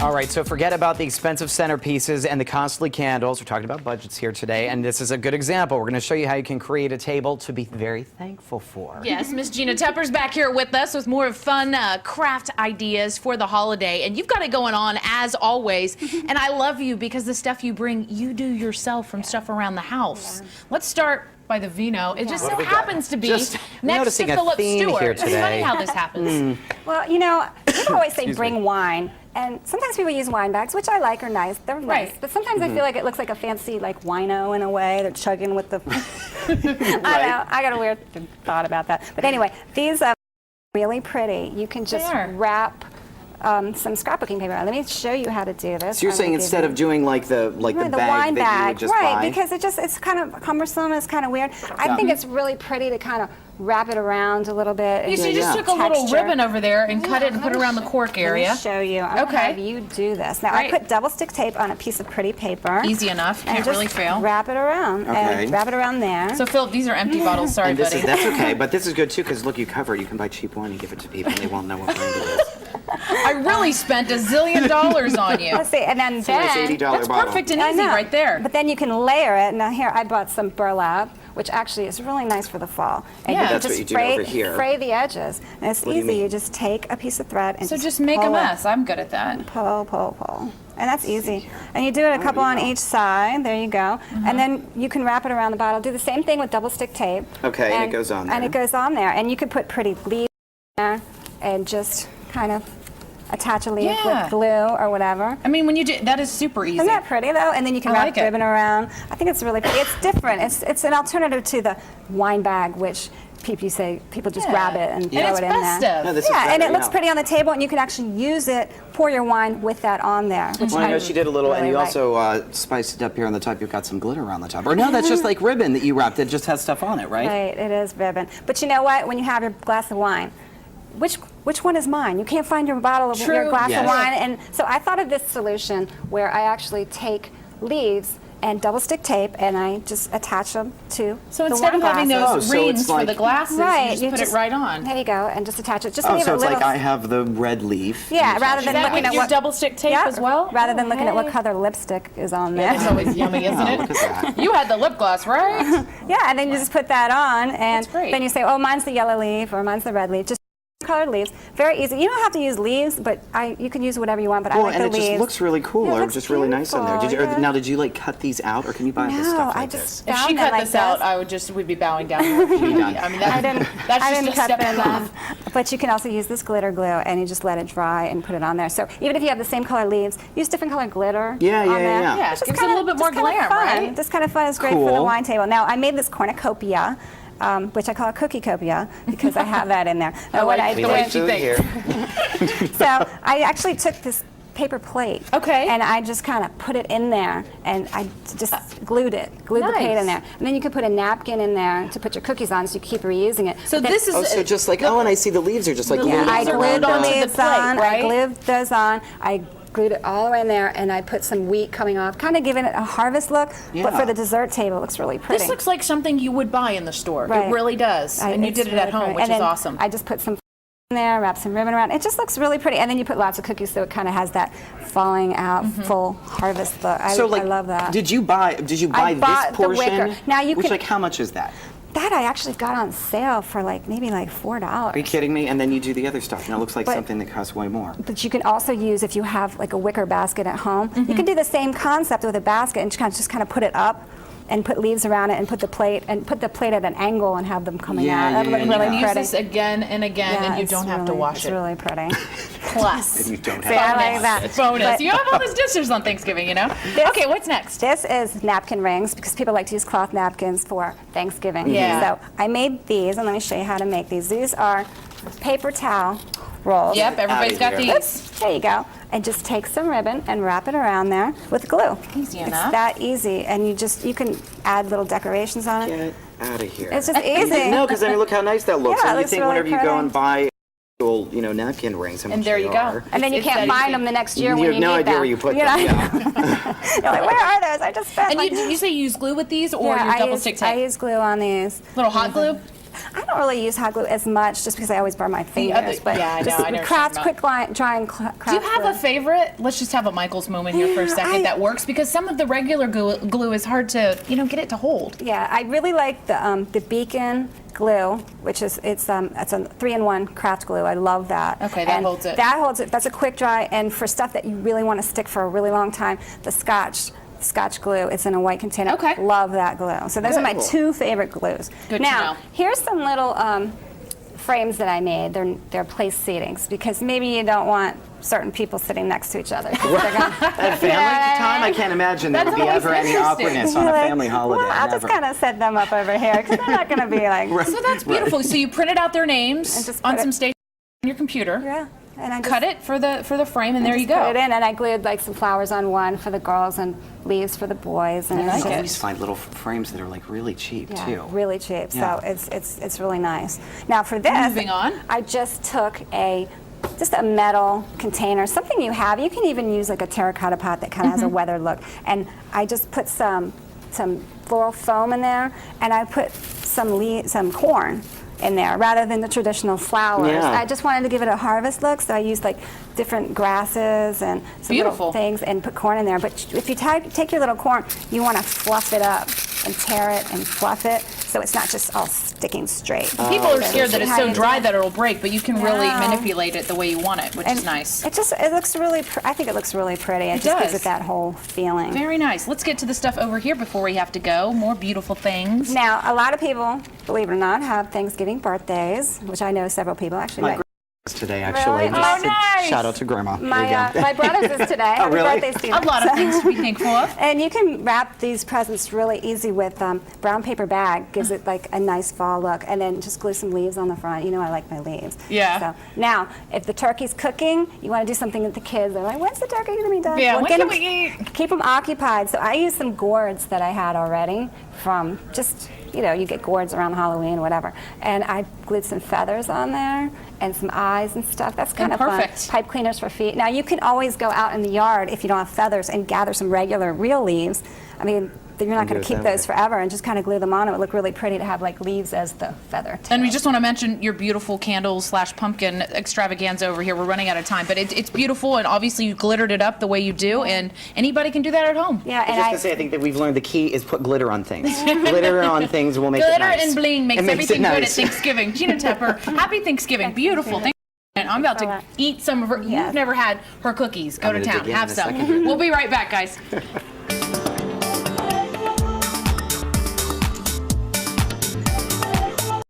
All right, so forget about the expensive centerpieces and the costly candles. We're talking about budgets here today, and this is a good example. We're going to show you how you can create a table to be very thankful for. Yes, Miss Gina Tepper's back here with us with more fun craft ideas for the holiday, and you've got it going on as always. And I love you because the stuff you bring, you do yourself from stuff around the house. Yeah. Let's start by the vino. It just so happens to be next to Philip Stewart. Here today. It's funny how this happens. Well, you know, people always say bring wine. And sometimes people use wine bags, which I like, are nice. They're nice. But sometimes I feel like it looks like a fancy, like, wino in a way. They're chugging with the... I don't know. I got a weird thought about that. But anyway, these are really pretty. You can just wrap some scrapbooking paper. Let me show you how to do this. So you're saying instead of doing like the bag wine that you would just buy? Because it's kind of cumbersome. It's kind of weird. I think it's really pretty to kind of wrap it around a little bit. You just took a little ribbon over there and cut it and put it around the cork area. Let me show you. I'm gonna have you do this. Now I put double stick tape on a piece of pretty paper. Easy enough. Can't really fail. Wrap it around. And wrap it around there. So Phil, these are empty bottles. Sorry, buddy. That's okay, but this is good too because look, you cover it. You can buy cheap wine and give it to people, and they won't know what brand it is. I really spent $1 zillion on you. Let's see, and then that's that's perfect and easy right there. But then you can layer it. Now here, I bought some burlap, which actually is really nice for the fall. And you can just fray the edges. And it's easy. You just take a piece of thread and just make a mess. I'm good at that. Pull. And that's easy. And you do it a couple on each side. There you go. And then you can wrap it around the bottle. Do the same thing with double stick tape. Okay, and it goes on there. And it goes on there. And you could put pretty leaves there and just kind of attach a leaf with glue or whatever. I mean, when you do that is super easy. Isn't that pretty though? And then you can wrap ribbon around. I think it's really pretty. It's different. It's an alternative to the wine bag, which people just grab it and throw it in there. No, and it looks pretty on the table, and you can actually use it, pour your wine with that on there. Well, I know she did a little, and you also spiced it up here on the top. You've got some glitter on the top. Or no, that's just like ribbon that you wrapped. It just has stuff on it, right? Right, it is ribbon. But you know what? When you have your glass of wine, which one is mine? You can't find your bottle of your glass of wine. And so I thought of this solution where I actually take leaves and double stick tape and I just attach them to So instead of having those rings for the glasses, you just put it right on. There you go, and just attach it. Just so it's like I have the red leaf. Yeah, rather than looking at what double stick tape as well. Rather than looking at what color lipstick is on there. It's always yummy, isn't it? Look at that. You had the lip gloss, right? Yeah, and then you just put that on, and then you say, oh, mine's the yellow leaf or mine's the red leaf. Just colored leaves. Very easy. You don't have to use leaves, but you can use whatever you want, but I like the leaves. And it just looks really cool. They're just really nice on there. Now, did you like cut these out, or can you buy this stuff like this? If she cut this out, I would be bowing down. I mean, I didn't cut them off. But you can also use this glitter glue, and you just let it dry and put it on there. So even if you have the same color leaves, use different color glitter on there. Yeah, it gives it a little bit more glam, right? This kind of fun is great for the wine table. Now, I made this cornucopia. Which I call Cookie-copia because I have that in there. The way she thinks. So I actually took this paper plate. And I just kind of put it in there, and I just glued the plate in there. And then you could put a napkin in there to put your cookies on, so you keep reusing it. So this is so just like and I see the leaves are just like I glued the leaves on. I glued those on. I glued it all the way in there, and I put some wheat coming off, kind of giving it a harvest look, but for the dessert table, it looks really pretty. This looks like something you would buy in the store. It really does. And you did it at home, which is awesome. I just put some in there, wrap some ribbon around. It just looks really pretty. And then you put lots of cookies, so it kind of has that falling out, full harvest look. I love that. Did you buy this portion? Now you can, how much is that? That I actually got on sale for maybe $4. Are you kidding me? And then you do the other stuff. Now it looks like something that costs way more. But you can also use, if you have like a wicker basket at home, you can do the same concept with a basket and just kind of put it up and put leaves around it and put the plate at an angle and have them coming out. That would look really pretty. Use this again and again, and you don't have to wash it. It's really pretty. Plus. And you don't have to. I like that. Bonus. You have all these dishes on Thanksgiving, you know? Okay, what's next? This is napkin rings, because people like to use cloth napkins for Thanksgiving. Yeah. So I made these, and let me show you how to make these. These are paper towel rolls. Yep, everybody's got these. Oops, there you go. And just take some ribbon and wrap it around there with glue. Easy enough. It's that easy, and you can add little decorations on it. Get out of here. It's just easy. No, because I mean, look how nice that looks. Yeah, and you think really whenever you go and buy napkin rings, and there you go. And then you can't find them the next year when you need them. You have no idea where you put them. You're like, where are those? I just spent. And you say you use glue with these, or you double stick tape? I use glue on these. Little hot glue? I don't really use hot glue as much just because I always burn my fingers. But yeah, I know, just I know what craft, you're quick drying craft Do you have glue. a favorite? Let's just have a Michael's moment here for a second that works, because some of the regular glue is hard to, get it to hold. Yeah, I really like the Beacon glue, which is it's a 3-in-1 craft glue. I love that. Okay, that And holds it. That holds it. That's a quick dry, and for stuff that you really want to stick for a really long time, the Scotch glue. It's in a white container. Okay. Love that glue. So those are my two favorite glues. Good to now, know. here's some little frames that I made. They're place seatings because maybe you don't want certain people sitting next to each other. At family time, I can't imagine there would be always ever any interesting. awkwardness on a family holiday. Well, I'll just Never. kind of set them up over here because they're not going to be like. So that's beautiful. So you printed out their And names just on put some it- station on your computer. Yeah. And I just Cut it for the frame, and there you just put go. it in, and I glued like some flowers on one for the girls and leaves for the boys. And I it's like I it. always find little frames that are like really cheap yeah, too. really cheap. Yeah. So it's really nice. Now for this, Moving on. I just took just a metal container, something you have. You can even use like a terracotta pot that kind of has a weathered look. And I just put some floral foam in there, and I put some corn in there rather than the traditional flowers. Yeah. I just wanted to give it a harvest look, so I used like different grasses and some Beautiful. little things and put corn in there. But if you take your little corn, you want to fluff it up and tear it and fluff it so it's not just all sticking straight. People are scared that it's How so you dry do it. that it'll break, but you can really No. manipulate it the way you want it, which And is nice. It looks really. I think it looks really pretty. It just gives does. it that whole feeling. Very nice. Let's get to the stuff over here before we have to go. More beautiful things. Now, a lot of people, believe it or not, have Thanksgiving birthdays, which I know several people actually. My like. grandma's today, actually. Really? Just Oh, to nice. Shout out to Grandma. There you My go. my brother's is today. Happy really? birthday, Steve. A lot of things to be thankful of. And you can wrap these presents really easy with brown paper bag. Gives it like a nice fall look, and then just glue some leaves on the front. You know I like my leaves. Yeah. So now, if the turkey's cooking, you want to do something with the kids. They're like, "When's the turkey gonna be done?" Yeah, when get can 'em- we eat? Keep them occupied. So I used some gourds that I had already from just. You get gourds around Halloween, whatever. And I glued some feathers on there and some eyes and stuff. That's kind of perfect. fun. Pipe cleaners for feet. Now, you can always go out in the yard if you don't have feathers and gather some regular real leaves. I mean, you're not do going it to keep that those way. forever and just kind of glue them on. It would look really pretty to have like leaves as the feather. And we tail. just want to mention your beautiful candles / pumpkin extravaganza over here. We're running out of time, but it's beautiful, and obviously you glittered it up the way you do, and anybody can do that at home. Yeah, I was and just gonna say, I think that we've learned the key is put glitter on things. Glitter on things will make it Glitter nice. and bling makes It everything it good at nice. Thanksgiving. Gina Tepper, happy Thanksgiving. Beautiful. And I'm about to eat some of her. Yes. You've never had her cookies. Go I'm to gonna town. dig in Have in a some. second here. We'll be right back, guys.